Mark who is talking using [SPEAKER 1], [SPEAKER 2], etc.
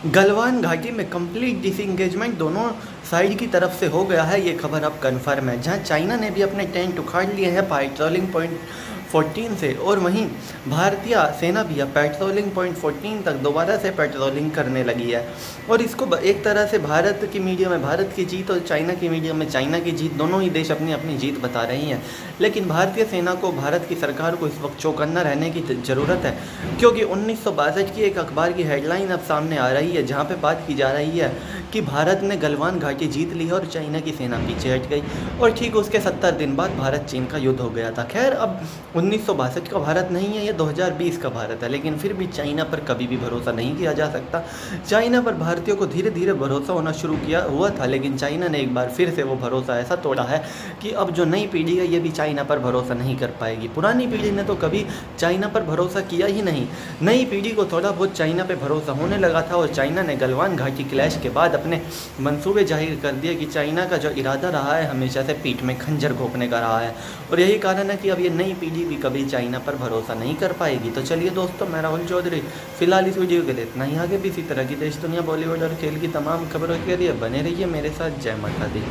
[SPEAKER 1] गलवान घाटी में complete disengagement दोनों साइड की तरफ से हो गया है, ये खबर अब कन्फर्म है। जहां चाइना ने भी अपने टेंट उखाड़ लिए हैं पेट्रोलिंग पॉइंट 14 से, और वहीं भारतीय सेना भी अब पेट्रोलिंग पॉइंट 14 तक दोबारा से पेट्रोलिंग करने लगी है। और इसको एक तरह से भारत की मीडिया में भारत की जीत और चाइना की मीडिया में चाइना की जीत, दोनों ही देश अपनी अपनी जीत बता रही हैं। लेकिन भारतीय सेना को, भारत की सरकार को इस वक्त चौकन्ना रहने की ज़रूरत है, क्योंकि 1962 की एक अखबार की हेडलाइन अब सामने आ रही है, जहाँ पे बात की जा रही है कि भारत ने गलवान घाटी जीत ली और चाइना की सेना पीछे हट गई। और ठीक उसके 70 दिन बाद भारत चीन का युद्ध हो गया था। खैर, अब 1962 का भारत नहीं है, ये 2020 का भारत है, लेकिन फिर भी चाइना पर कभी भी भरोसा नहीं किया जा सकता। चाइना पर भारतीयों को धीरे धीरे भरोसा होना शुरू किया हुआ था, लेकिन चाइना ने एक बार फिर से वो भरोसा ऐसा तोड़ा है कि अब जो नई पीढ़ी है ये भी चाइना पर भरोसा नहीं कर पाएगी। पुरानी पीढ़ी ने तो कभी चाइना पर भरोसा किया ही नहीं। नई पीढ़ी को थोड़ा बहुत चाइना पर भरोसा होने लगा था, और चाइना ने गलवान घाटी क्लैश के बाद अपने मंसूबे जाहिर कर दिए कि चाइना का जो इरादा रहा है हमेशा से पीठ में खंजर घोंपने का रहा है। और यही कारण है कि अब ये नई पीढ़ी भी कभी चाइना पर भरोसा नहीं कर पाएगी। तो चलिए दोस्तों, मैं राहुल चौधरी फिलहाल इस वीडियो के लिए इतना ही। आगे भी इसी तरह की देश दुनिया, बॉलीवुड और खेल की तमाम खबरों के लिए बने रहिए मेरे साथ। जय माता दी।